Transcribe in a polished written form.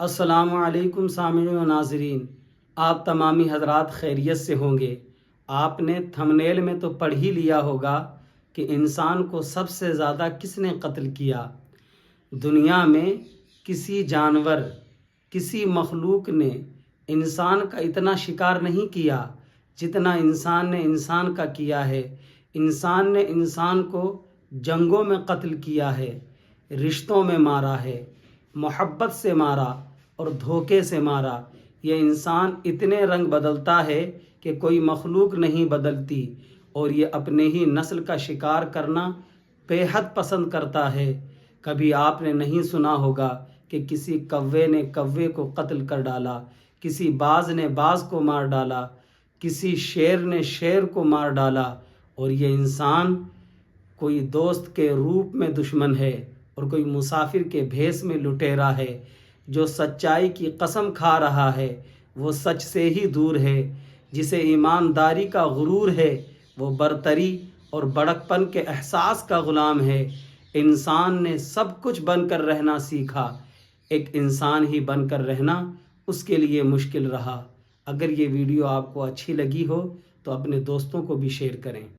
السلام علیکم سامعین و ناظرین، آپ تمامی حضرات خیریت سے ہوں گے۔ آپ نے تھمنیل میں تو پڑھ ہی لیا ہوگا کہ انسان کو سب سے زیادہ کس نے قتل کیا۔ دنیا میں کسی جانور، کسی مخلوق نے انسان کا اتنا شکار نہیں کیا جتنا انسان نے انسان کا کیا ہے۔ انسان نے انسان کو جنگوں میں قتل کیا ہے، رشتوں میں مارا ہے، محبت سے مارا اور دھوکے سے مارا۔ یہ انسان اتنے رنگ بدلتا ہے کہ کوئی مخلوق نہیں بدلتی، اور یہ اپنے ہی نسل کا شکار کرنا بے حد پسند کرتا ہے۔ کبھی آپ نے نہیں سنا ہوگا کہ کسی کوے نے کوے کو قتل کر ڈالا، کسی باز نے باز کو مار ڈالا، کسی شیر نے شیر کو مار ڈالا، اور یہ انسان کوئی دوست کے روپ میں دشمن ہے اور کوئی مسافر کے بھیس میں لٹیرا ہے۔ جو سچائی کی قسم کھا رہا ہے وہ سچ سے ہی دور ہے۔ جسے ایمانداری کا غرور ہے وہ برتری اور بڑکپن کے احساس کا غلام ہے۔ انسان نے سب کچھ بن کر رہنا سیکھا، ایک انسان ہی بن کر رہنا اس کے لیے مشکل رہا۔ اگر یہ ویڈیو آپ کو اچھی لگی ہو تو اپنے دوستوں کو بھی شیئر کریں۔